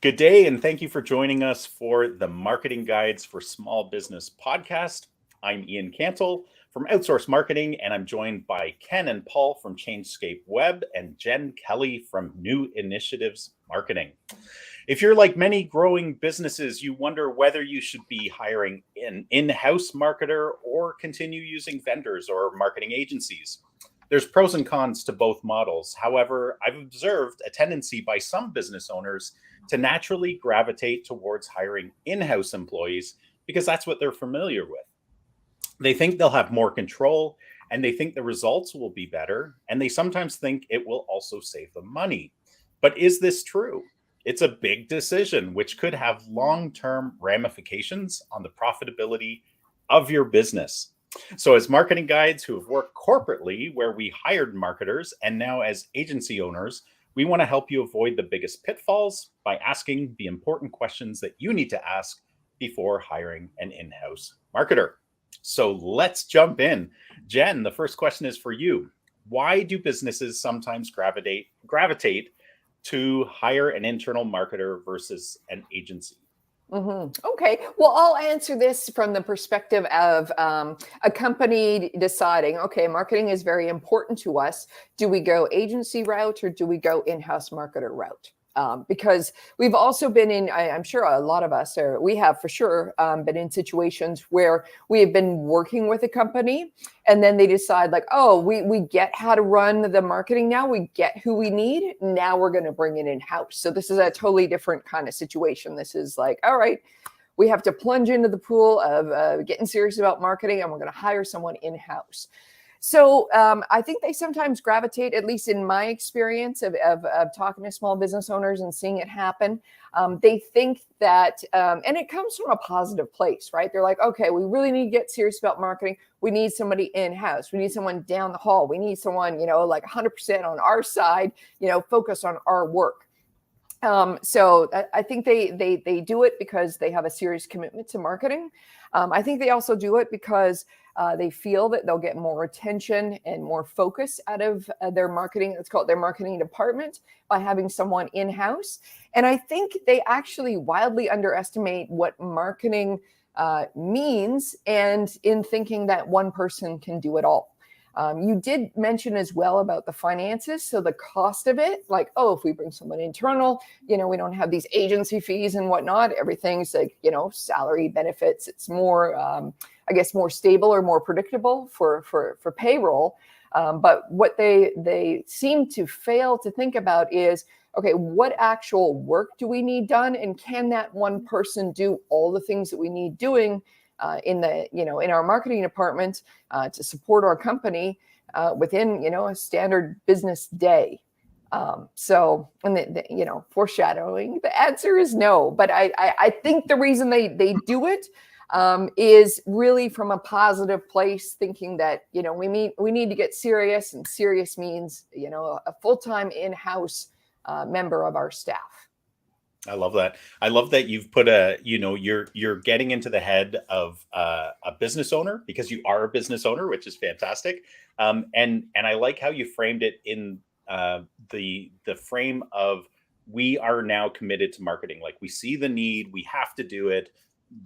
Good day, and thank you for joining us for the Marketing Guides for Small Business podcast. I'm Ian Cantle from Outsource Marketing, and I'm joined by Ken and Paul from Changescape Web and Jen Kelly from New Initiatives Marketing. If you're like many growing businesses, you wonder whether you should be hiring an in-house marketer or continue using vendors or marketing agencies. There's pros and cons to both models. However, I've observed a tendency by some business owners to naturally gravitate towards hiring in-house employees because that's what they're familiar with. They think they'll have more control and they think the results will be better, and they sometimes think it will also save them money. But is this true? It's a big decision which could have long-term ramifications on the profitability of your business. So as marketing guides who have worked corporately where we hired marketers and now as agency owners, we want to help you avoid the biggest pitfalls by asking the important questions that you need to ask before hiring an in-house marketer. So let's jump in. Jen, the first question is for you. Why do businesses sometimes gravitate to hire an internal marketer versus an agency? Okay, well, I'll answer this from the perspective of a company deciding, okay, marketing is very important to us. Do we go agency route or do we go in-house marketer route? Because we've also been in, I'm sure a lot of us we have for sure been in situations where we have been working with a company and then they decide like, oh, we get how to run the marketing now, we get who we need, now we're going to bring it in-house. So this is a totally different kind of situation. This is like, all right, we have to plunge into the pool of getting serious about marketing and we're going to hire someone in-house. So I think they sometimes gravitate, at least in my experience of talking to small business owners and seeing it happen. They think that, and it comes from a positive place, right? They're like, okay, we really need to get serious about marketing. We need somebody in-house. We need someone down the hall. We need someone, like 100% on our side, focused on our work. So I think they do it because they have a serious commitment to marketing. I think they also do it because they feel that they'll get more attention and more focus out of their marketing. It's called their marketing department by having someone in-house. And I think they actually wildly underestimate what marketing means, and in thinking that one person can do it all. You did mention as well about the finances. So the cost of it, like, oh, if we bring someone internal, we don't have these agency fees and whatnot. Everything's like, salary, benefits. It's more, I guess, more stable or more predictable for payroll. But what they seem to fail to think about is, okay, what actual work do we need done? And can that one person do all the things that we need doing in our marketing department to support our company within, a standard business day? So, and foreshadowing, the answer is no. But I think the reason they do it is really from a positive place, thinking that, we need to get serious, and serious means, a full-time in-house member of our staff. I love that. I love that you've put you're getting into the head of a business owner, because you are a business owner, which is fantastic. And I like how you framed it in the frame of, we are now committed to marketing. Like, we see the need, we have to do it.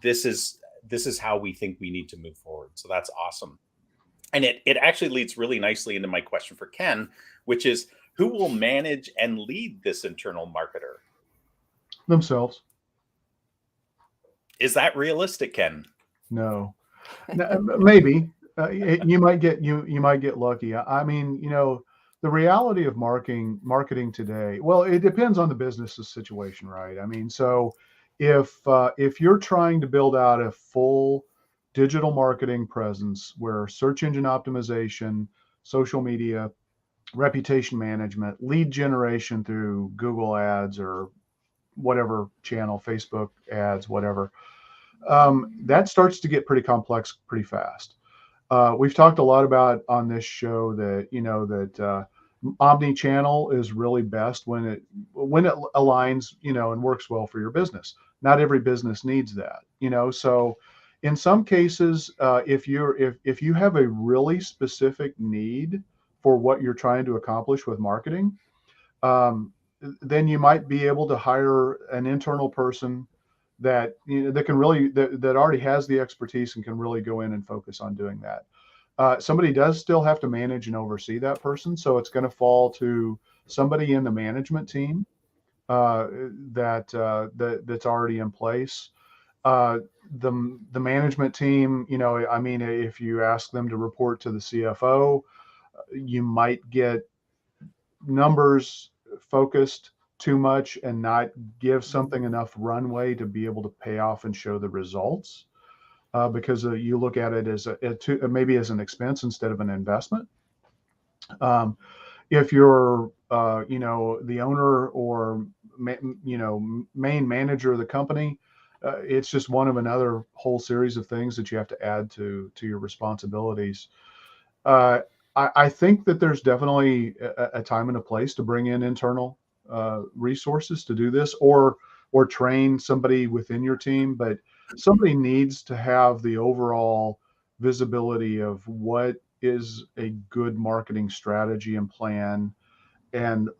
This is how we think we need to move forward. So that's awesome. And it actually leads really nicely into my question for Ken, which is, who will manage and lead this internal marketer? Themselves. Is that realistic, Ken? No, maybe you might get lucky. I mean, the reality of marketing today, well, it depends on the business's situation, right? I mean, so if you're trying to build out a full digital marketing presence where search engine optimization, social media, reputation management, lead generation through Google ads or whatever channel, Facebook ads, whatever, that starts to get pretty complex pretty fast. We've talked a lot about on this show that omni-channel is really best when it aligns, and works well for your business. Not every business needs that, so in some cases, if you have a really specific need for what you're trying to accomplish with marketing, then you might be able to hire an internal person that that can really that already has the expertise and can really go in and focus on doing that. Somebody does still have to manage and oversee that person, so it's going to fall to somebody in the management team that's already in place. Uh, the management team, I mean, if you ask them to report to the CFO, you might get numbers focused too much and not give something enough runway to be able to pay off and show the results. Because you look at it as maybe as an expense instead of an investment. If you're, the owner or main manager of the company, it's just one of another whole series of things that you have to add to your responsibilities. I think that there's definitely a time and a place to bring in internal resources to do this, or train somebody within your team, but somebody needs to have the overall visibility of what is a good marketing strategy and plan, and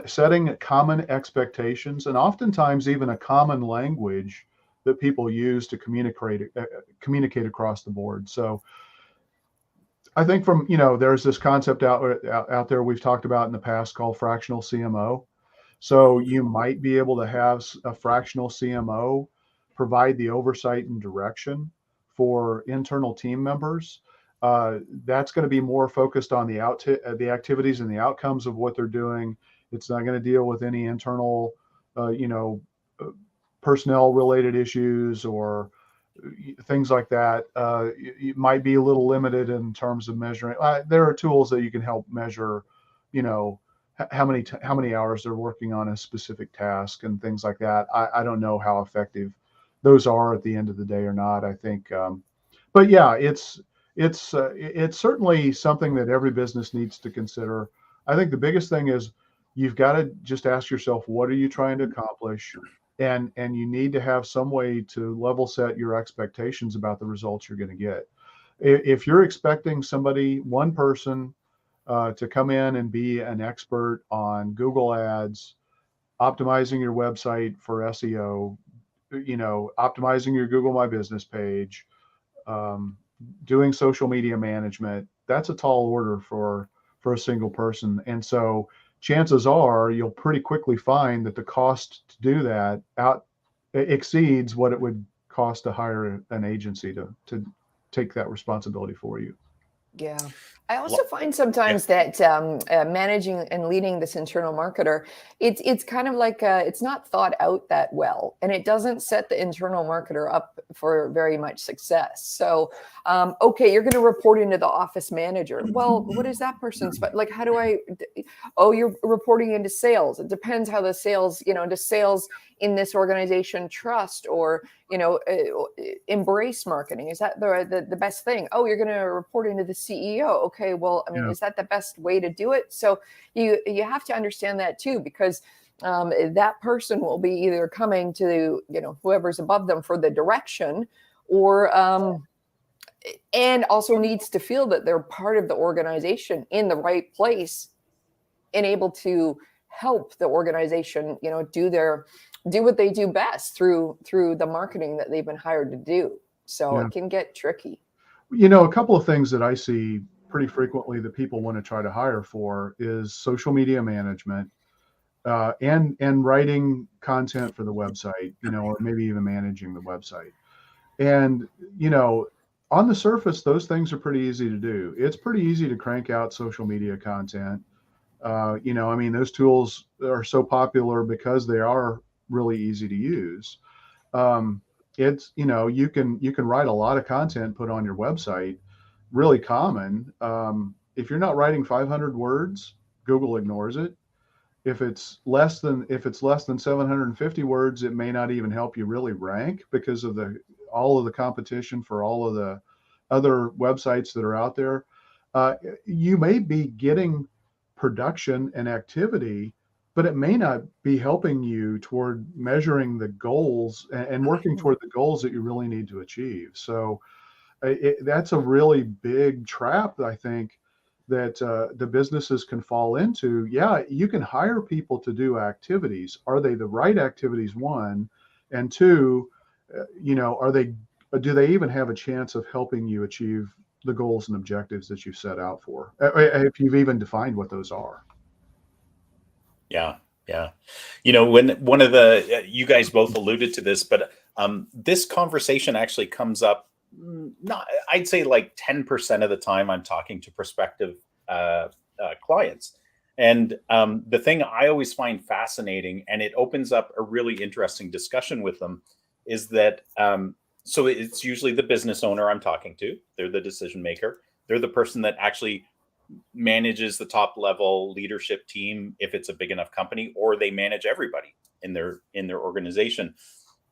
setting common expectations, and oftentimes even a common language that people use to communicate across the board. So I think there's this concept out there we've talked about in the past called fractional CMO. So you might be able to have a fractional CMO provide the oversight and direction for internal team members. That's going to be more focused on the activities and the outcomes of what they're doing. It's not going to deal with any internal, personnel related issues or things like that. You might be a little limited in terms of measuring. There are tools that you can help measure, how many hours they're working on a specific task and things like that. I don't know how effective those are at the end of the day or not. I think, but yeah, it's certainly something that every business needs to consider. I think the biggest thing is you've got to just ask yourself, what are you trying to accomplish? And you need to have some way to level set your expectations about the results you're going to get. If you're expecting one person to come in and be an expert on Google Ads, optimizing your website for SEO, optimizing your Google My Business page, doing social media management, that's a tall order for a single person. And so chances are you'll pretty quickly find that the cost to do that exceeds what it would cost to hire an agency to take that responsibility for you. Yeah. I also find sometimes that managing and leading this internal marketer, it's kind of like it's not thought out that well, and it doesn't set the internal marketer up for very much success. So, okay, you're going to report into the office manager. Well, what is that person's? But like, how do I? Oh, you're reporting into sales. It depends how the sales, does sales in this organization trust or embrace marketing? Is that the best thing? Oh, you're going to report into the CEO. Okay, well, I mean, is that the best way to do it? So you have to understand that too, because that person will be either coming to whoever's above them for the direction, or and also needs to feel that they're part of the organization in the right place and able to help the organization do what they do best through the marketing that they've been hired to do. So it can get tricky. A couple of things that I see pretty frequently that people want to try to hire for is social media management, and writing content for the website, or maybe even managing the website. And, on the surface, those things are pretty easy to do. It's pretty easy to crank out social media content. Those tools are so popular because they are really easy to use. It's, you can write a lot of content, put on your website, really common. If you're not writing 500 words, Google ignores it. If it's less than 750 words, it may not even help you really rank because of all of the competition for all of the other websites that are out there. You may be getting production and activity, but it may not be helping you toward measuring the goals and working toward the goals that you really need to achieve. So that's a really big trap, I think, that the businesses can fall into. Yeah, you can hire people to do activities. Are they the right activities? One, and two, do they even have a chance of helping you achieve the goals and objectives that you set out for? If you've even defined what those are. Yeah, yeah. When one of the you guys both alluded to this, but this conversation actually comes up. Not, I'd say like 10% of the time I'm talking to prospective clients, and the thing I always find fascinating, and it opens up a really interesting discussion with them, is that so it's usually the business owner I'm talking to. They're the decision maker. They're the person that actually manages the top level leadership team if it's a big enough company, or they manage everybody in their organization.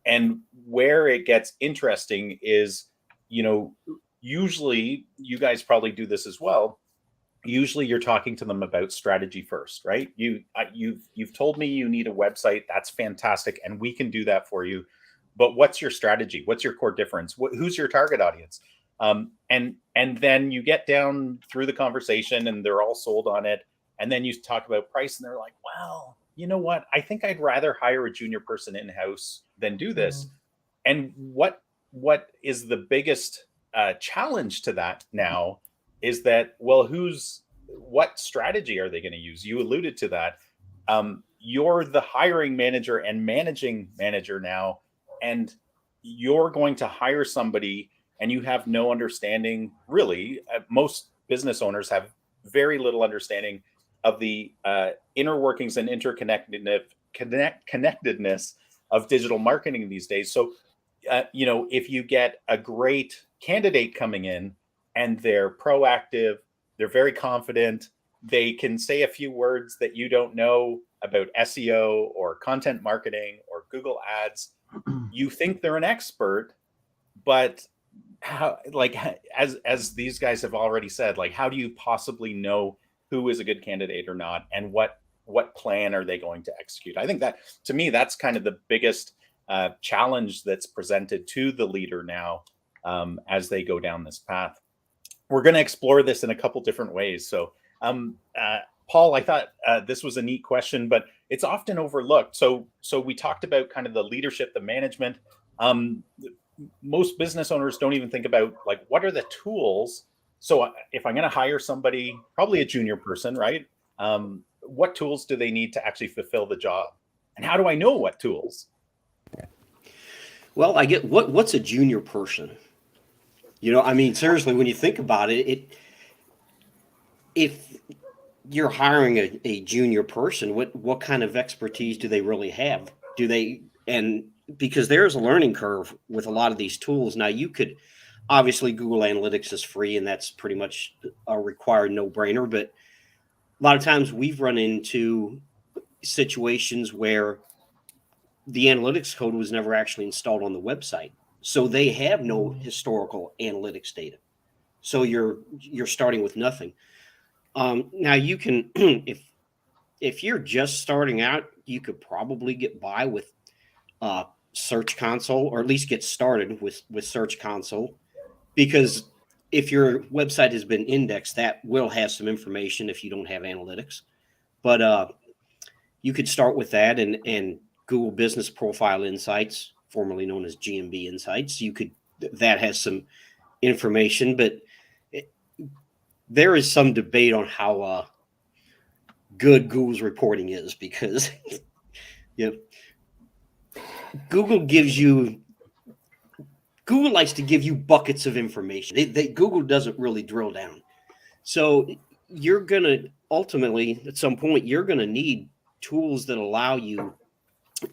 And where it gets interesting is, usually you guys probably do this as well. Usually you're talking to them about strategy first, right? You've told me you need a website. That's fantastic, and we can do that for you. But what's your strategy? What's your core difference? Who's your target audience? And then you get down through the conversation and they're all sold on it. And then you talk about price and they're like, well, you know what? I think I'd rather hire a junior person in-house than do this. And what is the biggest challenge to that now is that, well, what strategy are they going to use? You alluded to that. You're the hiring manager and managing manager now, and you're going to hire somebody and you have no understanding, really. Most business owners have very little understanding of the inner workings and connectedness of digital marketing these days. So, if you get a great candidate coming in and they're proactive, they're very confident, they can say a few words that you don't know about SEO or content marketing or Google Ads, you think they're an expert, but how, like, as these guys have already said, like, how do you possibly know who is a good candidate or not, and what plan are they going to execute? I think that, to me, that's kind of the biggest challenge that's presented to the leader now as they go down this path. We're going to explore this in a couple different ways. So, Paul, I thought this was a neat question, but it's often overlooked. So we talked about kind of the leadership, the management. Most business owners don't even think about, like, what are the tools? So if I'm going to hire somebody, probably a junior person, right? What tools do they need to actually fulfill the job? And how do I know what tools? Well, I get what's a junior person? I mean, seriously, when you think about it, if you're hiring a junior person, what kind of expertise do they really have? And because there's a learning curve with a lot of these tools. Now, you could, obviously, Google Analytics is free, and that's pretty much a required no-brainer. But a lot of times we've run into situations where the analytics code was never actually installed on the website. So they have no historical analytics data. So you're starting with nothing. Now you can, if you're just starting out, you could probably get by with Search Console, or at least get started with Search Console, because if your website has been indexed, that will have some information if you don't have analytics. But you could start with that and Google Business Profile Insights, formerly known as GMB Insights. That has some information, but there is some debate on how good Google's reporting is, because Google likes to give you buckets of information. Google doesn't really drill down. So you're going to ultimately, at some point, you're going to need tools that allow you,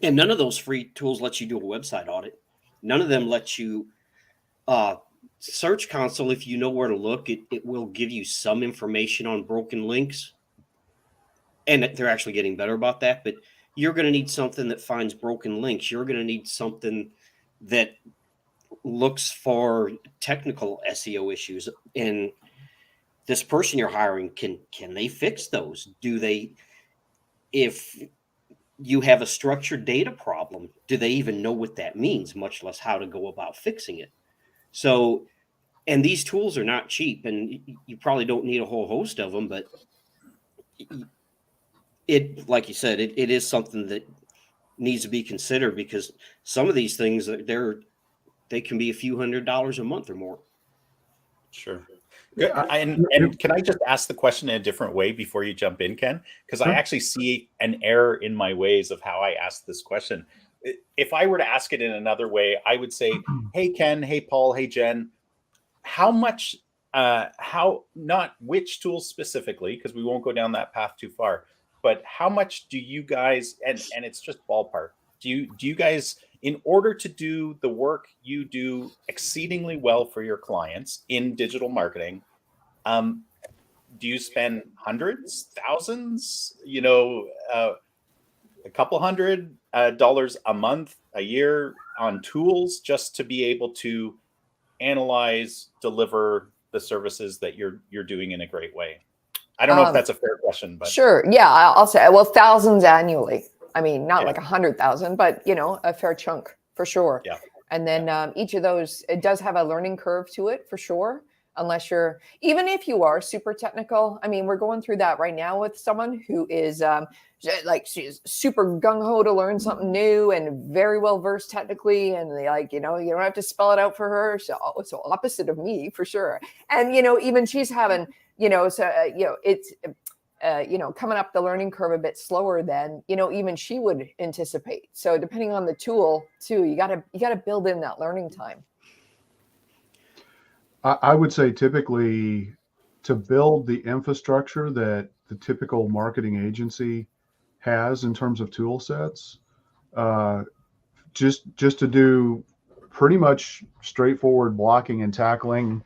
and none of those free tools let you do a website audit. None of them let you Search Console, if you know where to look, it will give you some information on broken links. And they're actually getting better about that. But you're going to need something that finds broken links. You're going to need something that looks for technical SEO issues. And this person you're hiring, can they fix those? If you have a structured data problem, do they even know what that means, much less how to go about fixing it? So And these tools are not cheap, and you probably don't need a whole host of them, but it, like you said, it is something that needs to be considered, because some of these things, they can be a few $100s a month or more. Sure. Good. And can I just ask the question in a different way before you jump in, Ken? Because I actually see an error in my ways of how I ask this question. If I were to ask it in another way, I would say, hey, Ken, hey, Paul, hey, Jen, how much, not which tools specifically, because we won't go down that path too far, but how much do you guys, and it's just ballpark, do you guys, in order to do the work you do exceedingly well for your clients in digital marketing, do you spend hundreds, thousands, a couple $100 a month, a year on tools just to be able to analyze, deliver the services that you're doing in a great way? I don't know if that's a fair question, but sure. Yeah, I'll say, well, thousands annually. I mean, not Yeah. like 100,000, but a fair chunk for sure. Yeah. And then each of those, it does have a learning curve to it for sure. Unless even if you are super technical, I mean, we're going through that right now with someone who is she's super gung ho to learn something new and very well versed technically. And you don't have to spell it out for her. So opposite of me for sure. And, even she's having, it's, coming up the learning curve a bit slower than, even she would anticipate. So depending on the tool too, you gotta build in that learning time. I would say typically to build the infrastructure that the typical marketing agency has in terms of tool sets, just to do pretty much straightforward blocking and tackling,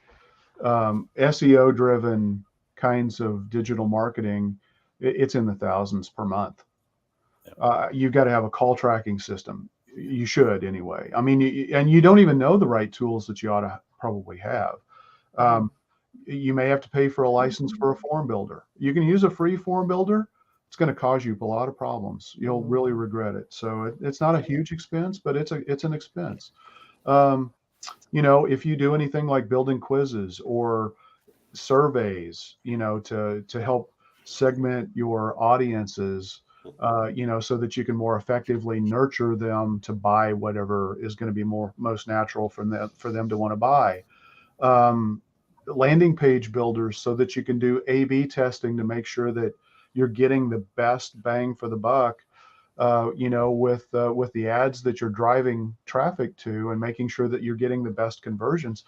SEO driven kinds of digital marketing, it's in the thousands per month. You've got to have a call tracking system. You should anyway. I mean, and you don't even know the right tools that you ought to probably have. You may have to pay for a license for a form builder. You can use a free form builder. It's going to cause you a lot of problems. You'll really regret it. So it's not a huge expense, but it's an expense. If you do anything like building quizzes or surveys, to help segment your audiences, so that you can more effectively nurture them to buy whatever is going to be most natural for them to want to buy. Landing page builders so that you can do A/B testing to make sure that you're getting the best bang for the buck, with the ads that you're driving traffic to, and making sure that you're getting the best conversions.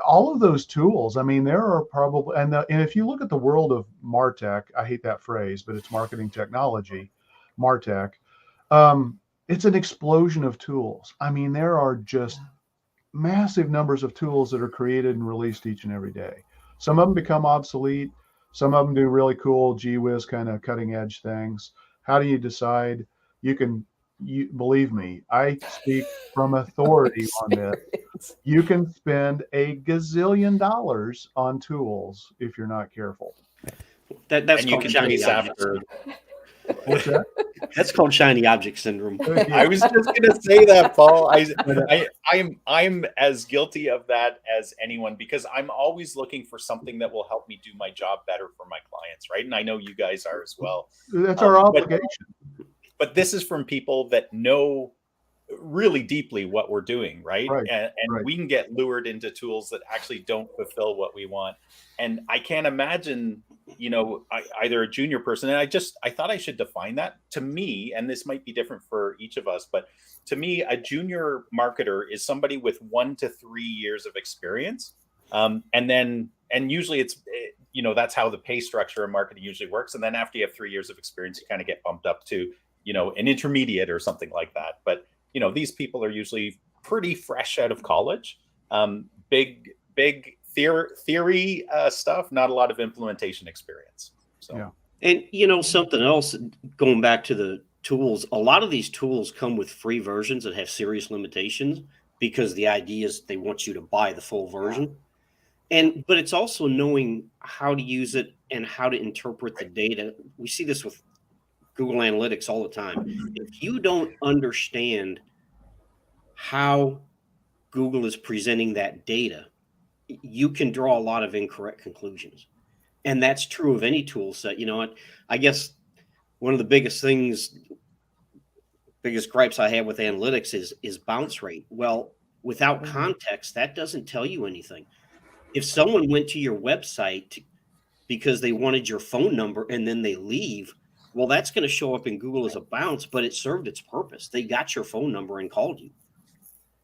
All of those tools, I mean, there are probably, and if you look at the world of MarTech, I hate that phrase, but it's marketing technology, MarTech, it's an explosion of tools. I mean, there are just massive numbers of tools that are created and released each and every day. Some of them become obsolete. Some of them do really cool, gee whiz kind of cutting edge things. How do you decide? You believe me, I speak from authority on this. You can spend a gazillion dollars on tools if you're not careful. That's called shiny object. What's that? That's called shiny object syndrome. I was just going to say that, Paul. I'm as guilty of that as anyone, because I'm always looking for something that will help me do my job better for my clients, right? And I know you guys are as well. That's our obligation. But this is from people that know really deeply what we're doing, right? And right. We can get lured into tools that actually don't fulfill what we want. And I can't imagine, either a junior person, and I thought I should define that. To me, and this might be different for each of us, but to me, a junior marketer is somebody with 1 to 3 years of experience. And usually it's, that's how the pay structure of marketing usually works. And then after you have 3 years of experience, you kind of get bumped up to, an intermediate or something like that. But, these people are usually pretty fresh out of college, big theory stuff, not a lot of implementation experience. So, yeah. And, something else, going back to the tools, a lot of these tools come with free versions that have serious limitations, because the idea is they want you to buy the full version. But it's also knowing how to use it and how to interpret the data. We see this with Google Analytics all the time. If you don't understand how Google is presenting that data, you can draw a lot of incorrect conclusions. And that's true of any tool set. I guess one of the biggest gripes I have with analytics is bounce rate. Well, without context, that doesn't tell you anything. If someone went to your website because they wanted your phone number and then they leave, well, that's going to show up in Google as a bounce, but it served its purpose. They got your phone number and called you.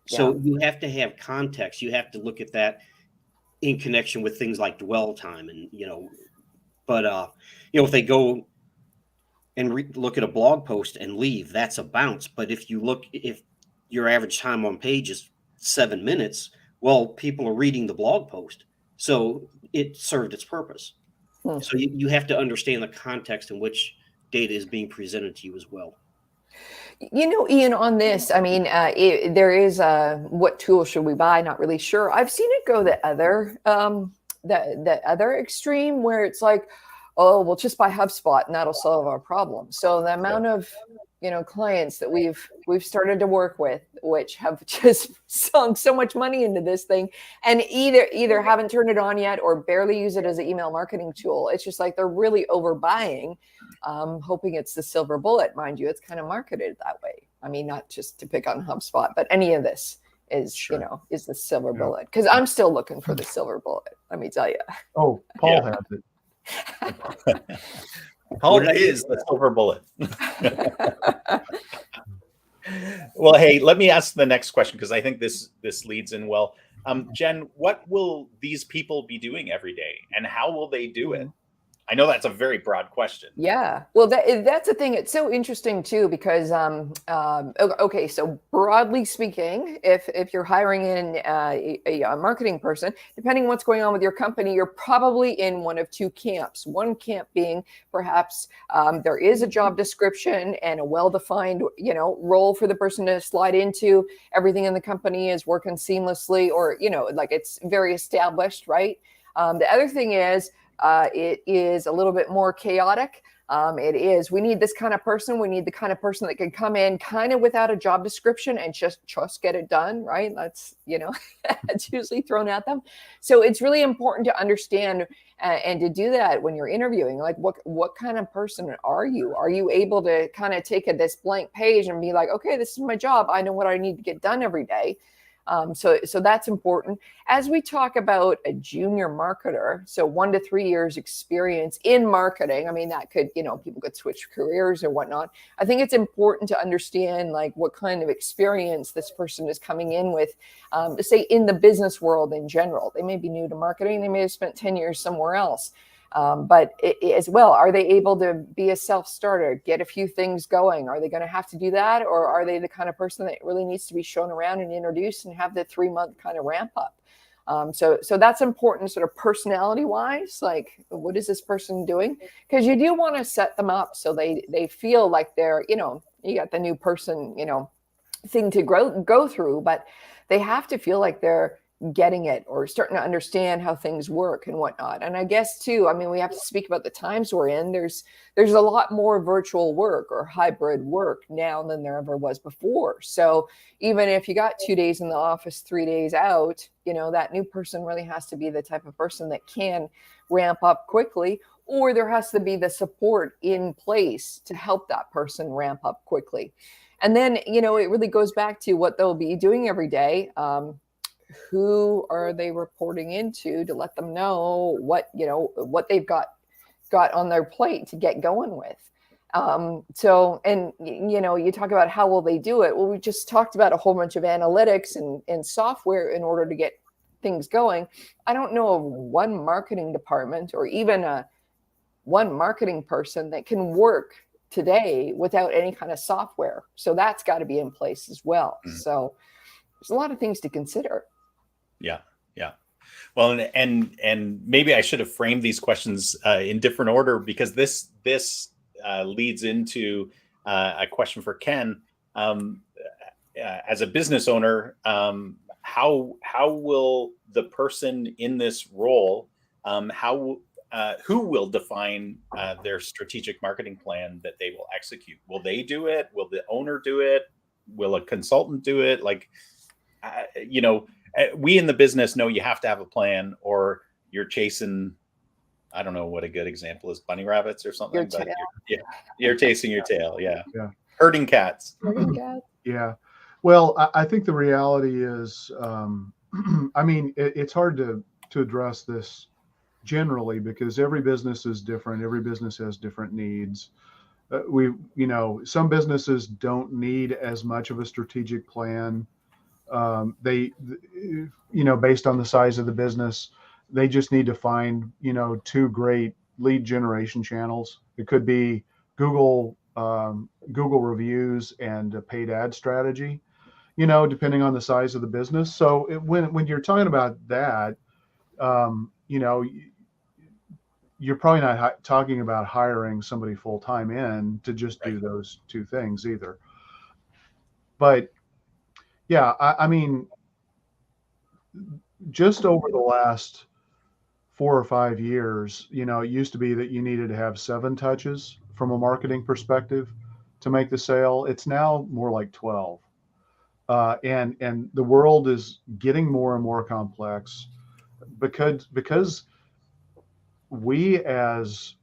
So you have to have context. You have to look at that in connection with things like dwell time and, but if they go and look at a blog post and leave, that's a bounce. But if your average time on page is 7 minutes, well, people are reading the blog post. So it served its purpose. So you have to understand the context in which data is being presented to you as well. Ian, on this, I mean, there is what tool should we buy? Not really sure. I've seen it go the other extreme where it's like, oh, we'll just buy HubSpot and that'll solve our problem. So the amount of clients that we've started to work with, which have just sunk so much money into this thing, and either haven't turned it on yet or barely use it as an email marketing tool. It's just like they're really overbuying, hoping it's the silver bullet. Mind you, it's kind of marketed that way. I mean, not just to pick on HubSpot, but any of this is is the silver bullet. Because I'm still looking for the silver bullet. Let me tell you. Oh, Paul has it. Paul is the silver bullet. Well, hey, let me ask the next question because I think this leads in well. Jen, what will these people be doing every day, and how will they do it? I know that's a very broad question. Yeah, well, that's the thing. It's so interesting too because okay, so broadly speaking, if you're hiring in a marketing person, depending on what's going on with your company, you're probably in one of two camps. One camp being perhaps there is a job description and a well-defined role for the person to slide into. Everything in the company is working seamlessly, or like it's very established, right? The other thing is, it is a little bit more chaotic. We need this kind of person. We need the kind of person that can come in kind of without a job description and just get it done, right? That's, that's usually thrown at them. So it's really important to understand and to do that when you're interviewing, like what kind of person are you? Are you able to kind of take this blank page and be like, okay, this is my job. I know what I need to get done every day. So that's important. As we talk about a junior marketer, so 1 to 3 years experience in marketing, I mean, that could, people could switch careers or whatnot. I think it's important to understand like what kind of experience this person is coming in with, say in the business world in general. They may be new to marketing. They may have spent 10 years somewhere else. But as well, are they able to be a self-starter, get a few things going? Are they going to have to do that? Or are they the kind of person that really needs to be shown around and introduced and have the 3-month kind of ramp up? So that's important sort of personality wise, like what is this person doing? Because you do want to set them up so they feel like they're, you got the new person, thing to go through, but they have to feel like they're getting it or starting to understand how things work and whatnot. And I guess too, I mean, we have to speak about the times we're in. There's a lot more virtual work or hybrid work now than there ever was before. So even if you got 2 days in the office, 3 days out, that new person really has to be the type of person that can ramp up quickly, or there has to be the support in place to help that person ramp up quickly. And then, it really goes back to what they'll be doing every day. Who are they reporting into to let them know what they've got on their plate to get going with. So, and you talk about how will they do it? Well, we just talked about a whole bunch of analytics and software in order to get things going. I don't know of one marketing department or even one marketing person that can work today without any kind of software. So that's got to be in place as well. Mm-hmm. So there's a lot of things to consider. Yeah. Well, and maybe I should have framed these questions in different order because this leads into a question for Ken. As a business owner, how will the person in this role, who will define their strategic marketing plan that they will execute? Will they do it? Will the owner do it? Will a consultant do it? Like, we in the business know you have to have a plan, or you're chasing, I don't know what a good example is, bunny rabbits or something, Your but tail. you're chasing your tail. Yeah. Yeah. Herding cats. Yeah. Well, I think the reality is, I mean, it's hard to address this generally because every business is different. Every business has different needs. Some businesses don't need as much of a strategic plan. Based on the size of the business, they just need to find, two great lead generation channels. It could be Google reviews and a paid ad strategy, depending on the size of the business. So when you're talking about that, you're probably not talking about hiring somebody full time in to just do those two things either. But yeah, I mean, just over the last 4 or 5 years, it used to be that you needed to have 7 touches from a marketing perspective to make the sale. It's now more like 12. And the world is getting more and more complex because we as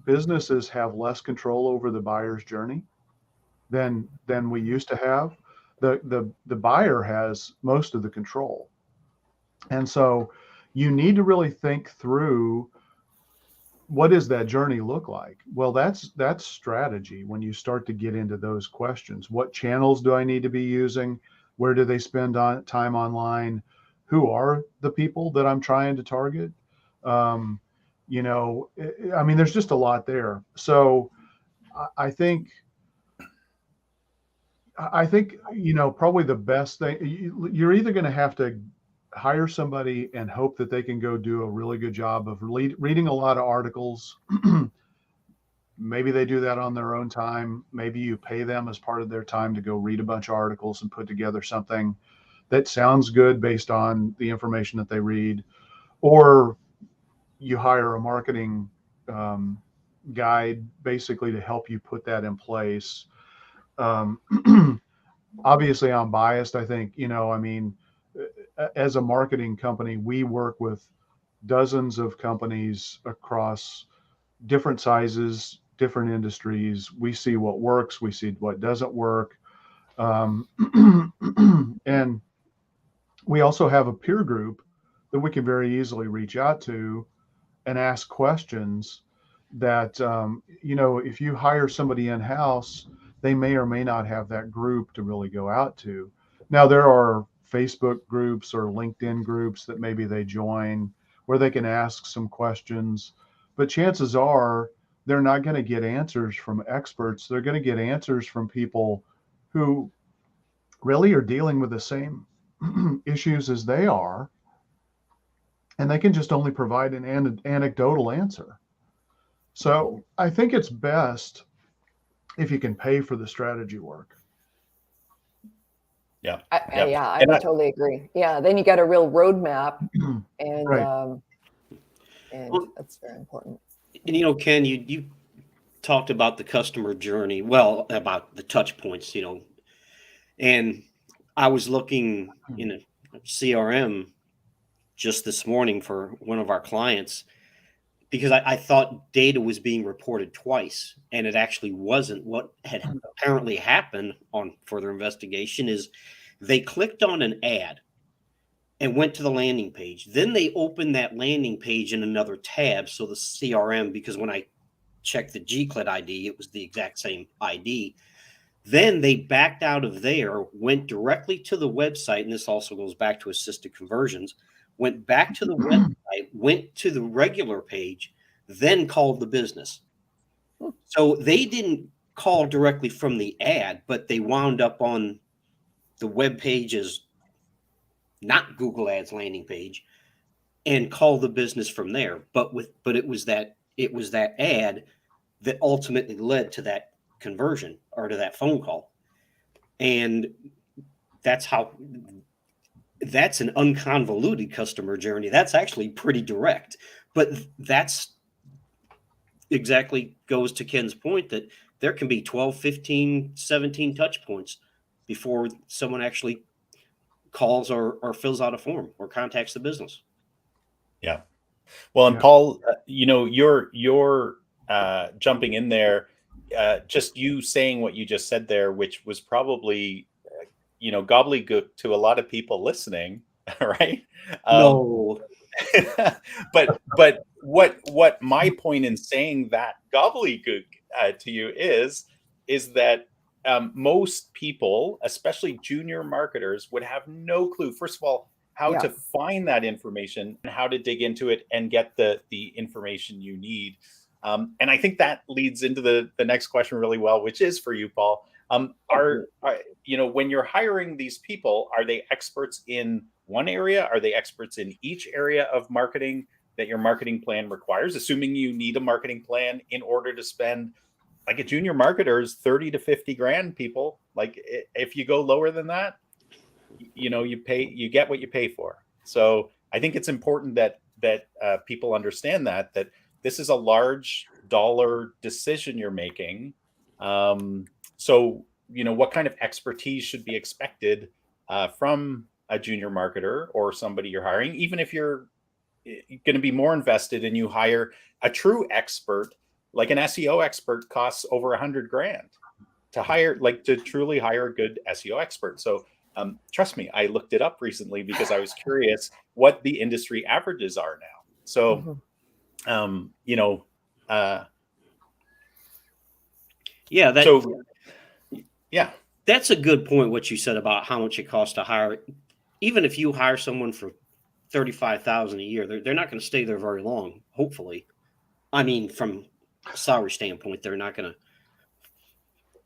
businesses have less control over the buyer's journey than we used to have. The buyer has most of the control. And so you need to really think through, what does that journey look like? Well, that's strategy. When you start to get into those questions, what channels do I need to be using? Where do they spend time online? Who are the people that I'm trying to target? I mean, there's just a lot there. So I think, probably the best thing, you're either going to have to hire somebody and hope that they can go do a really good job of reading a lot of articles. Maybe they do that on their own time. Maybe you pay them as part of their time to go read a bunch of articles and put together something that sounds good based on the information that they read. Or you hire a marketing guide basically to help you put that in place. Obviously I'm biased. I think, I mean, as a marketing company, we work with dozens of companies across different sizes, different industries. We see what works, we see what doesn't work. And we also have a peer group that we can very easily reach out to and ask questions that, if you hire somebody in-house, they may or may not have that group to really go out to. Now, there are Facebook groups or LinkedIn groups that maybe they join where they can ask some questions, but chances are they're not going to get answers from experts. They're going to get answers from people who really are dealing with the same issues as they are, and they can just only provide an anecdotal answer. So I think it's best if you can pay for the strategy work. Yeah. I would totally agree. Yeah. Then you got a real roadmap, and Right. and that's very important. And Ken, you talked about the customer journey, well, about the touch points, and I was looking in a CRM just this morning for one of our clients because I thought data was being reported twice, and it actually wasn't. What had apparently happened on further investigation is they clicked on an ad and went to the landing page. Then they opened that landing page in another tab. So the CRM, because when I checked the GCLID ID, it was the exact same ID. Then they backed out of there, went directly to the website, and this also goes back to assisted conversions, went back to the website, went to the regular page, then called the business. So they didn't call directly from the ad, but they wound up on the web page's not Google Ads landing page and called the business from there. But it was that ad that ultimately led to that conversion or to that phone call. And that's an unconvoluted customer journey. That's actually pretty direct, but that's exactly goes to Ken's point that there can be 12, 15, 17 touch points before someone actually calls or fills out a form or contacts the business. Yeah. Well, and Yeah. Paul, you're jumping in there, just you saying what you just said there, which was probably, gobbledygook to a lot of people listening, right? No. But what my point in saying that gobbledygook to you is that most people, especially junior marketers, would have no clue. First of all, how Yeah. to find that information and how to dig into it and get the information you need. And I think that leads into the next question really well, which is for you, Paul. Are when you're hiring these people, are they experts in one area? Are they experts in each area of marketing that your marketing plan requires? Assuming you need a marketing plan in order to spend, like a junior marketer is 30 to 50 grand, people. Like if you go lower than that, you get what you pay for. So I think it's important that people understand that this is a large dollar decision you're making. So what kind of expertise should be expected from a junior marketer or somebody you're hiring, even if you're going to be more invested and you hire a true expert. Like an SEO expert costs over 100 grand to hire, like to truly hire a good SEO expert. So trust me, I looked it up recently because I was curious what the industry averages are now. So, Yeah, yeah, that's a good point. What you said about how much it costs to hire, even if you hire someone for $35,000 a year, they're not going to stay there very long. Hopefully, I mean, from a salary standpoint, they're not going to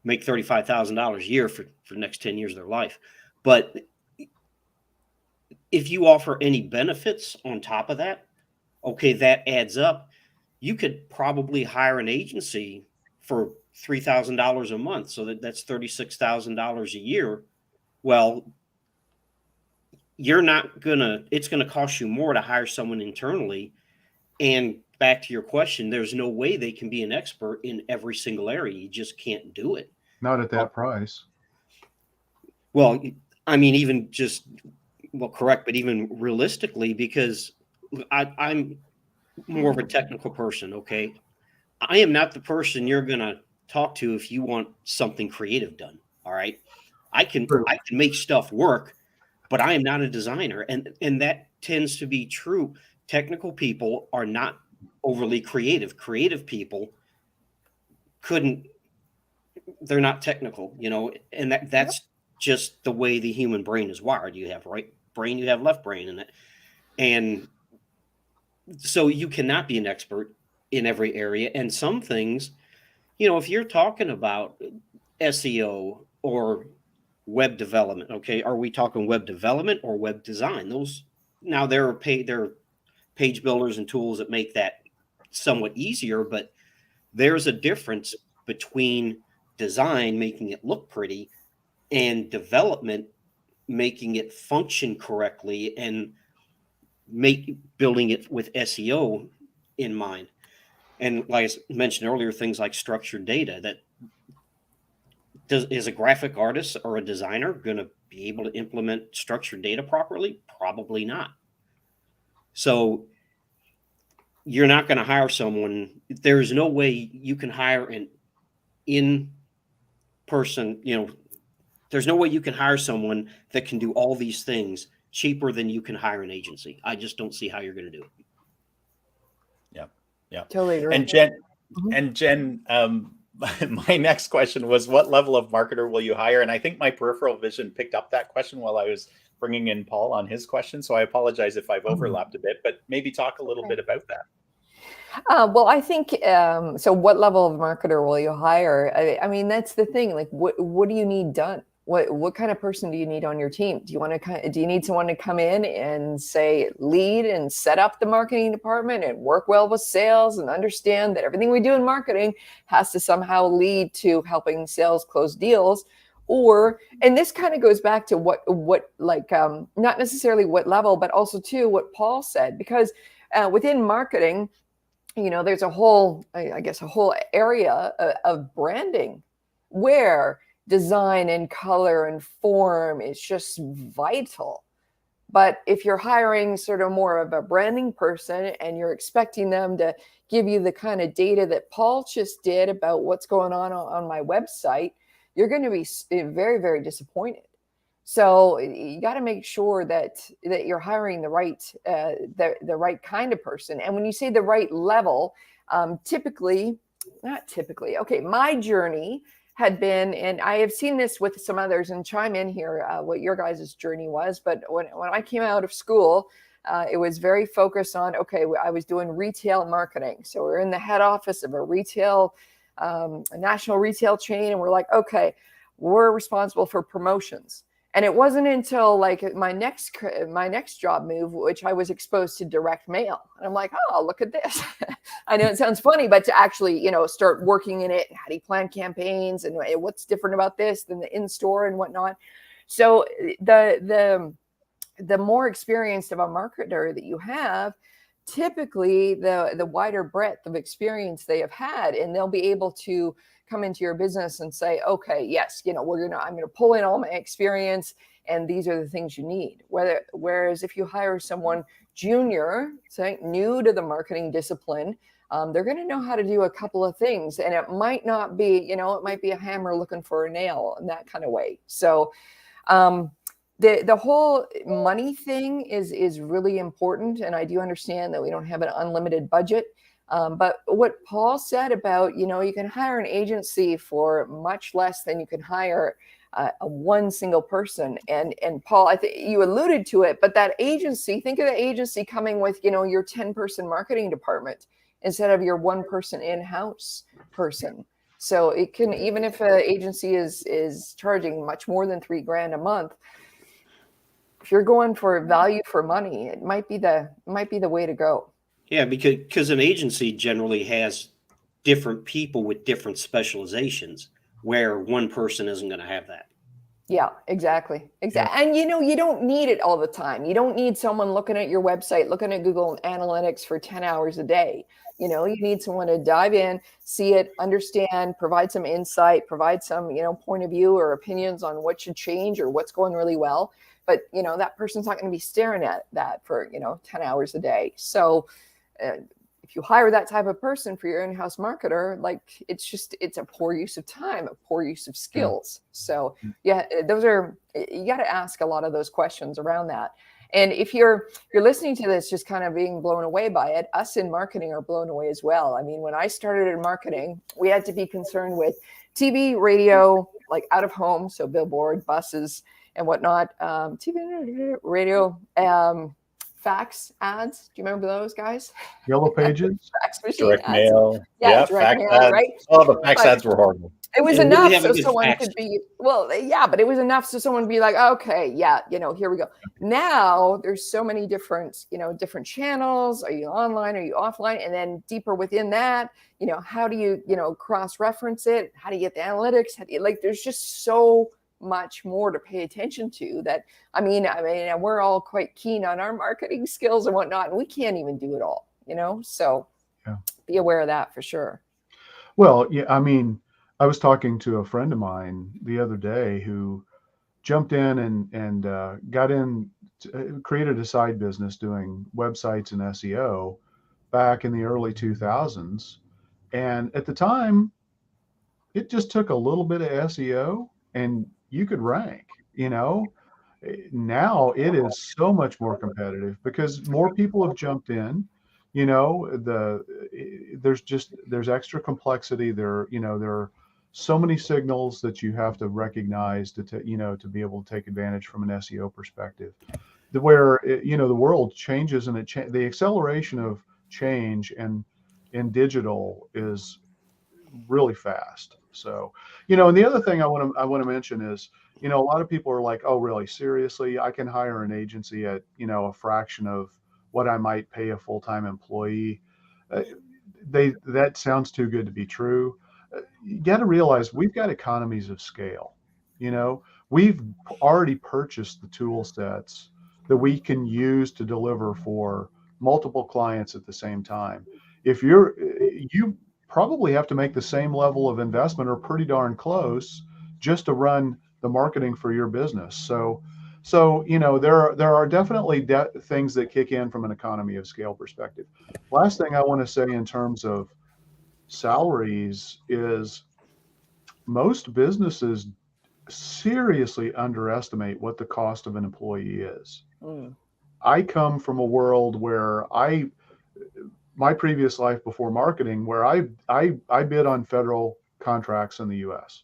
make $35,000 a year for the next 10 years of their life. But if you offer any benefits on top of that, okay, that adds up. You could probably hire an agency for $3,000 a month. So that's $36,000 a year. Well, it's going to cost you more to hire someone internally. And back to your question, there's no way they can be an expert in every single area. You just can't do it. Not at that price. Well, I mean, even just, well, correct, but even realistically, because I'm more of a technical person, okay? I am not the person you're going to talk to if you want something creative done, all right? I can make stuff work, but I am not a designer, and that tends to be true. Technical people are not overly creative. Creative people they're not technical, and that's just the way the human brain is wired. You have right brain, you have left brain, and so you cannot be an expert in every area. And some things, if you're talking about SEO or web development, okay, are we talking web development or web design? Those now there are page builders and tools that make that somewhat easier, but there's a difference between design, making it look pretty, and development, making it function correctly and building it with SEO in mind. And like I mentioned earlier, things like structured data, is a graphic artist or a designer going to be able to implement structured data properly? Probably not. So you're not going to hire someone. There is no way you can hire an in-person, there's no way you can hire someone that can do all these things cheaper than you can hire an agency. I just don't see how you're going to do it. Yeah. Totally agree. And Jen, my next question was, what level of marketer will you hire? And I think my peripheral vision picked up that question while I was bringing in Paul on his question. So I apologize if I've overlapped a bit, but maybe talk a little bit about that. Well, I think, so what level of marketer will you hire? I mean, that's the thing. Like, what do you need done? What kind of person do you need on your team? Do you need someone to come in and say, lead and set up the marketing department and work well with sales and understand that everything we do in marketing has to somehow lead to helping sales close deals? And this kind of goes back to what not necessarily what level, but also to what Paul said, because within marketing, there's a whole area of branding where design and color and form is just vital. But if you're hiring sort of more of a branding person and you're expecting them to give you the kind of data that Paul just did about what's going on my website, you're going to be very, very disappointed. So you got to make sure that you're hiring the right kind of person. And when you say the right level, not typically, okay, my journey had been, and I have seen this with some others, and chime in here what your guys' journey was. But when I came out of school, it was very focused on, okay, I was doing retail marketing. So we're in the head office of a national retail chain. And we're like, okay, we're responsible for promotions. And it wasn't until like my next job move, which I was exposed to direct mail. And I'm like, oh, look at this. I know it sounds funny, but to actually, start working in it, and how do you plan campaigns, and what's different about this than the in-store and whatnot. So the more experienced of a marketer that you have, typically the wider breadth of experience they have had, and they'll be able to come into your business and say, okay, yes, I'm going to pull in all my experience, and these are the things you need. Whereas if you hire someone junior, say new to the marketing discipline, they're going to know how to do a couple of things, and it might not be, it might be a hammer looking for a nail in that kind of way. So the whole money thing is really important, and I do understand that we don't have an unlimited budget. But what Paul said about, you can hire an agency for much less than you can hire one single person. And Paul, I think you alluded to it, but that agency, think of the agency coming with, your 10-person marketing department instead of your one person in-house person. So it can, even if an agency is charging much more than $3,000 a month, if you're going for value for money, it might be the way to go. Yeah, because an agency generally has different people with different specializations, where one person isn't going to have that. Yeah, exactly. Yeah. And you don't need it all the time. You don't need someone looking at your website, looking at Google Analytics for 10 hours a day. You need someone to dive in, see it, understand, provide some insight, provide some, point of view or opinions on what should change or what's going really well. But, that person's not going to be staring at that for, 10 hours a day. So if you hire that type of person for your in-house marketer, like it's a poor use of time, a poor use of skills. So yeah, you got to ask a lot of those questions around that. And if you're listening to this, just kind of being blown away by it, us in marketing are blown away as well. I mean, when I started in marketing, we had to be concerned with TV, radio, like out of home, so billboard, buses, and whatnot. TV, radio, fax ads. Do you remember those, guys? Yellow pages, fax machine Direct ads. mail. Yeah, direct fax mail, ads. right? Oh, the fax But ads were horrible. it was And enough we have a so good someone fax. could be, but it was enough so someone would be like, okay, yeah, here we go. Now there's so many different, different channels. Are you online? Are you offline? And then deeper within that, how do you, cross-reference it? How do you get the analytics? How do you, there's just so much more to pay attention to that. I mean, we're all quite keen on our marketing skills and whatnot, and we can't even do it all, so Yeah. Be aware of that for sure. Well, yeah, I mean, I was talking to a friend of mine the other day who jumped in and got in, created a side business doing websites and SEO back in the early 2000s. And at the time, it just took a little bit of SEO and you could rank. Now it is so much more competitive because more people have jumped in. There's extra complexity there. There are so many signals that you have to recognize to to be able to take advantage from an SEO perspective. The world changes, and the acceleration of change and in digital is really fast. So, and the other thing I want to mention is, a lot of people are like, oh, really? Seriously? I can hire an agency at, a fraction of what I might pay a full-time employee. That sounds too good to be true. You got to realize we've got economies of scale. We've already purchased the tool sets that we can use to deliver for multiple clients at the same time. If you probably have to make the same level of investment or pretty darn close just to run the marketing for your business. So there are definitely things that kick in from an economy of scale perspective. Last thing I want to say in terms of salaries is most businesses seriously underestimate what the cost of an employee is. Mm. I come from a world where my previous life before marketing, where I bid on federal contracts in the US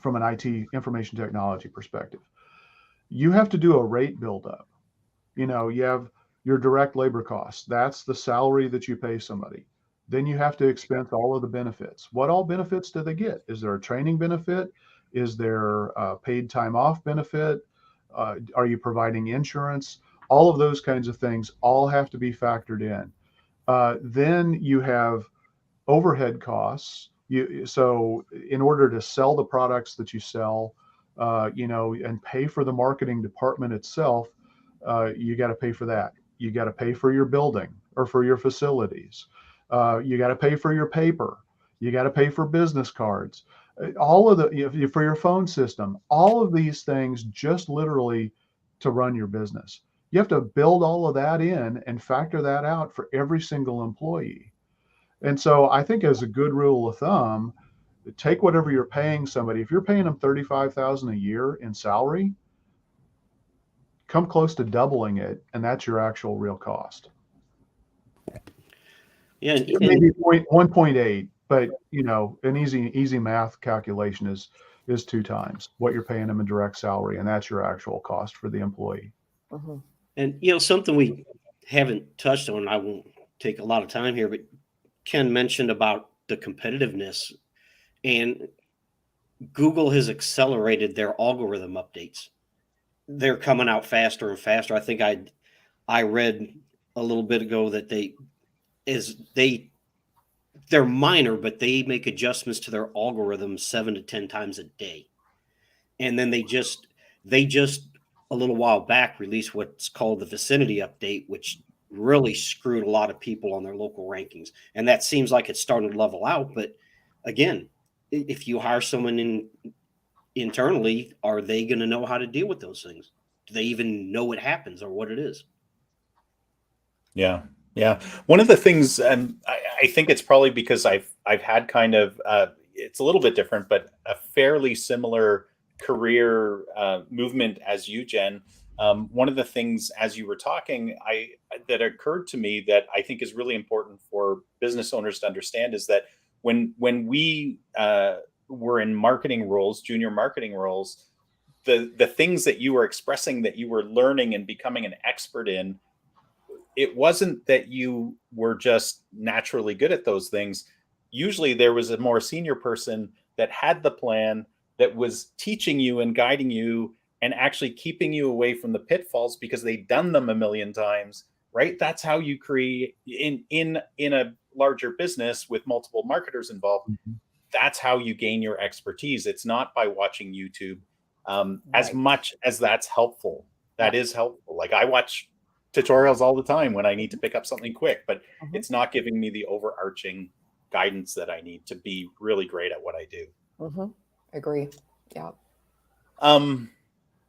from an IT information technology perspective. You have to do a rate buildup. You have your direct labor costs. That's the salary that you pay somebody. Then you have to expense all of the benefits. What all benefits do they get? Is there a training benefit? Is there a paid time off benefit? Are you providing insurance? All of those kinds of things all have to be factored in. Then you have overhead costs. So in order to sell the products that you sell, and pay for the marketing department itself, you got to pay for that. You got to pay for your building or for your facilities. You got to pay for your paper. You got to pay for business cards. All of for your phone system. All of these things just literally to run your business. You have to build all of that in and factor that out for every single employee. And so I think as a good rule of thumb, take whatever you're paying somebody. If you're paying them $35,000 a year in salary, come close to doubling it, and that's your actual real cost. Yeah, It may be 1.8, but an easy math calculation is 2 times what you're paying them in direct salary, and that's your actual cost for the employee. Mm-hmm. And something we haven't touched on, I won't take a lot of time here, but Ken mentioned about the competitiveness, and Google has accelerated their algorithm updates. They're coming out faster and faster. I think I read a little bit ago that they're minor, but they make adjustments to their algorithms 7 to 10 times a day. And then they just a little while back released what's called the vicinity update, which really screwed a lot of people on their local rankings. And that seems like it's starting to level out. But again, if you hire someone internally, are they going to know how to deal with those things? Do they even know what happens or what it is? Yeah. Yeah. One of the things, and I think it's probably because I've had kind of, it's a little bit different, but a fairly similar career movement as you, Jen. One of the things as you were talking, that occurred to me that I think is really important for business owners to understand is that when we were in marketing roles, junior marketing roles, the things that you were expressing that you were learning and becoming an expert in, it wasn't that you were just naturally good at those things. Usually there was a more senior person that had the plan, that was teaching you and guiding you and actually keeping you away from the pitfalls because they'd done them a million times, right? That's how you create in a larger business with multiple marketers involved. Mm-hmm. That's how you gain your expertise. It's not by watching YouTube. Right. As much as that's helpful, that is helpful. Like I watch tutorials all the time when I need to pick up something quick, but it's not giving me the overarching guidance that I need to be really great at what I do. Agree. Yeah.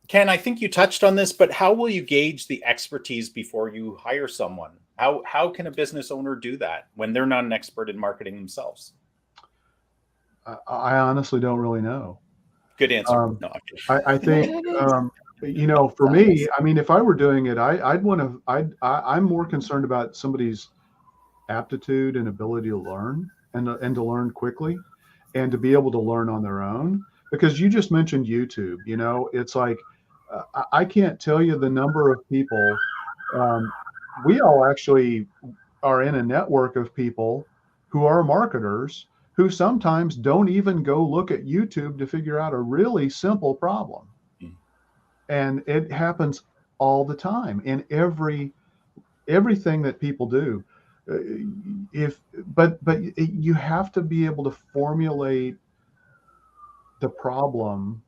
Ken, I think you touched on this, but how will you gauge the expertise before you hire someone? How can a business owner do that when they're not an expert in marketing themselves? I honestly don't really know. Good answer. No, I think for me, I mean, if I were doing it, I'm more concerned about somebody's aptitude and ability to learn and to learn quickly and to be able to learn on their own. Because you just mentioned YouTube, it's like I can't tell you the number of people. We all actually are in a network of people who are marketers who sometimes don't even go look at YouTube to figure out a really simple problem. And it happens all the time in everything that people do. But you have to be able to formulate the problem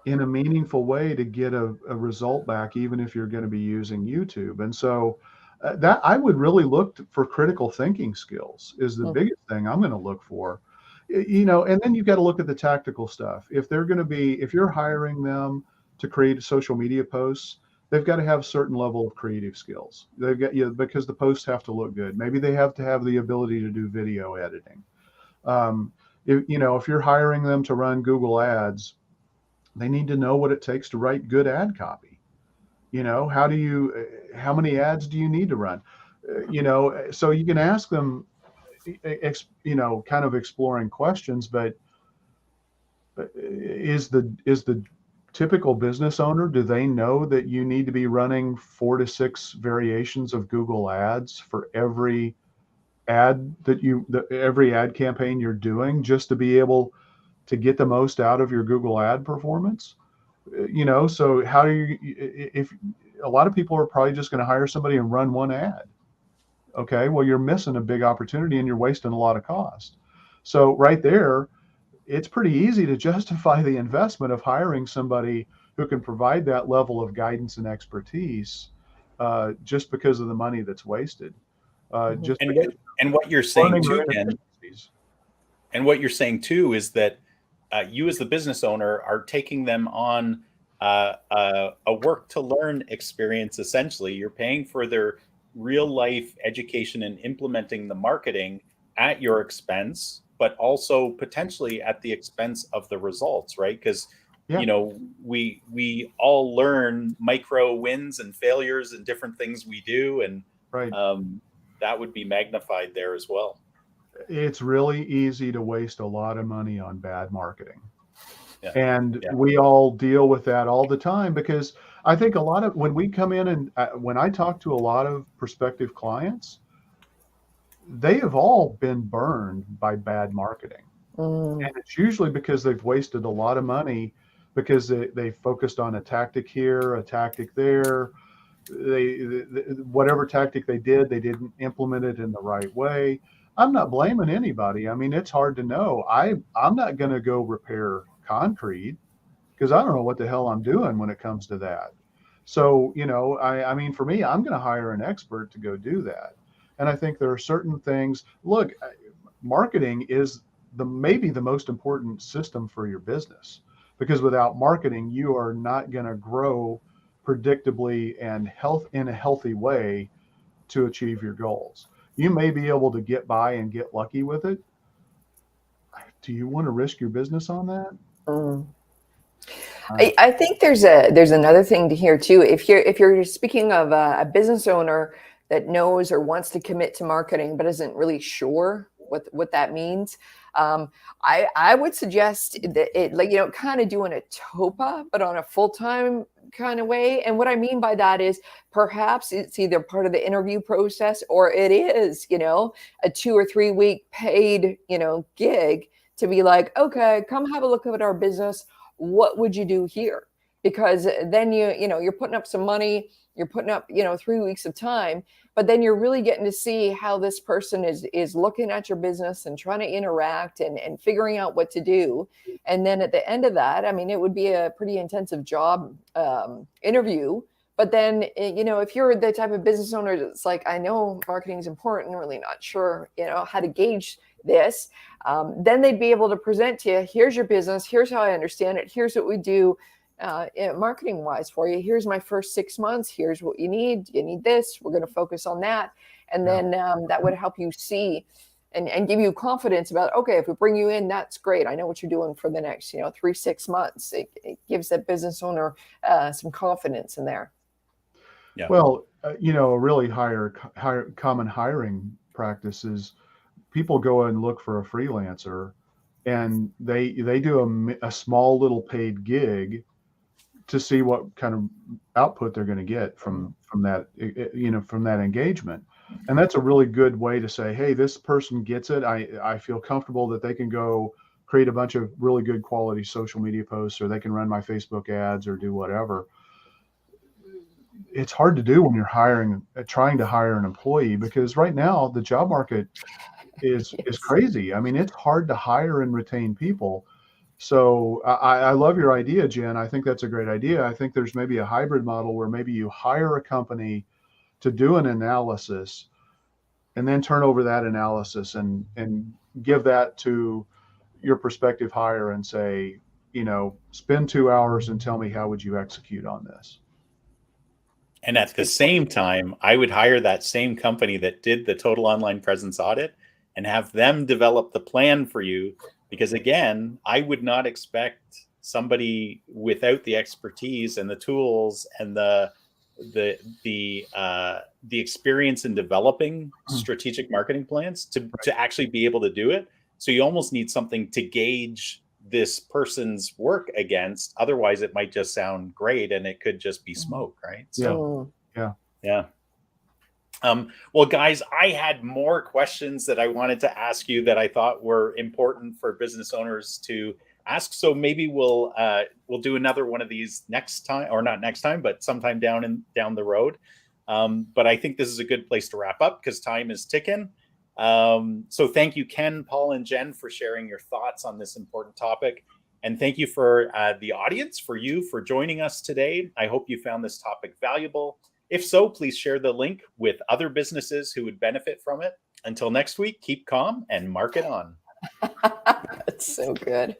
in a meaningful way to get a result back, even if you're going to be using YouTube. And so that I would really look for critical thinking skills is the biggest thing I'm going to look for. And then you've got to look at the tactical stuff. If you're hiring them to create social media posts, they've got to have a certain level of creative skills. They've got, because the posts have to look good. Maybe they have to have the ability to do video editing. If you're hiring them to run Google ads, they need to know what it takes to write good ad copy. How many ads do you need to run? So you can ask them, kind of exploring questions, but is the typical business owner, do they know that you need to be running 4 to 6 variations of Google ads for every every ad campaign you're doing, just to be able to get the most out of your Google ad performance? So how do you, if a lot of people are probably just going to hire somebody and run one ad. Okay, well, you're missing a big opportunity and you're wasting a lot of cost. So right there, it's pretty easy to justify the investment of hiring somebody who can provide that level of guidance and expertise, just because of the money that's wasted. Just And because what you're saying learning too, their Ken, inefficiencies. and what you're saying too is that you as the business owner are taking them on a work to learn experience. Essentially, you're paying for their real life education and implementing the marketing at your expense, but also potentially at the expense of the results, right? Because Yeah. we all learn micro wins and failures and different things we do, and Right. that would be magnified there as well. It's really easy to waste a lot of money on bad marketing. Yeah. And Yeah. we all deal with that all the time, because I think a lot of when we come in and when I talk to a lot of prospective clients, they have all been burned by bad marketing. And it's usually because they've wasted a lot of money because they focused on a tactic here, a tactic there. Whatever tactic they did, they didn't implement it in the right way. I'm not blaming anybody. I mean, it's hard to know. I'm not going to go repair concrete because I don't know what the hell I'm doing when it comes to that. So, I mean, for me, I'm going to hire an expert to go do that. And I think there are certain things. Look, marketing is maybe the most important system for your business, because without marketing, you are not going to grow predictably and in a healthy way to achieve your goals. You may be able to get by and get lucky with it. Do you want to risk your business on that? I think there's another thing to hear too. If you're speaking of a business owner that knows or wants to commit to marketing but isn't really sure what that means, I would suggest that it kind of doing a TOPA but on a full-time kind of way. And what I mean by that is perhaps it's either part of the interview process or it is a 2 or 3 week paid gig to be like, okay, come have a look at our business. What would you do here? Because then you're putting up some money, you're putting up 3 weeks of time, but then you're really getting to see how this person is looking at your business and trying to interact and figuring out what to do. And then at the end of that, I mean, it would be a pretty intensive job interview. But then, if you're the type of business owner that's like, I know marketing is important, really not sure, how to gauge this, then they'd be able to present to you, here's your business, here's how I understand it, here's what we do marketing wise for you, here's my first 6 months, here's what you need this, we're going to focus on that. And then that would help you see and give you confidence about, okay, if we bring you in, that's great, I know what you're doing for the next 3-6 months. It gives that business owner some confidence in there. Yeah. Well, a really common hiring practice is people go and look for a freelancer, and they do a small little paid gig to see what kind of output they're going to get from that from that engagement. And that's a really good way to say, hey, this person gets it. I feel comfortable that they can go create a bunch of really good quality social media posts, or they can run my Facebook ads or do whatever. It's hard to do when you're trying to hire an employee, because right now the job market is crazy. I mean, it's hard to hire and retain people. So I love your idea, Jen. I think that's a great idea. I think there's maybe a hybrid model where maybe you hire a company to do an analysis and then turn over that analysis and give that to your prospective hire and say, spend 2 hours and tell me how would you execute on this. And at the same time, I would hire that same company that did the total online presence audit and have them develop the plan for you. Because again, I would not expect somebody without the expertise and the tools and the experience in developing strategic marketing plans to actually be able to do it. So you almost need something to gauge this person's work against. Otherwise, it might just sound great and it could just be smoke, right? So, yeah. Well, guys, I had more questions that I wanted to ask you that I thought were important for business owners to ask. So maybe we'll do another one of these next time, or not next time, but sometime down the road. But I think this is a good place to wrap up because time is ticking. So thank you, Ken, Paul, and Jen, for sharing your thoughts on this important topic. And thank you for the audience, for joining us today. I hope you found this topic valuable. If so, please share the link with other businesses who would benefit from it. Until next week, keep calm and market on. That's so good.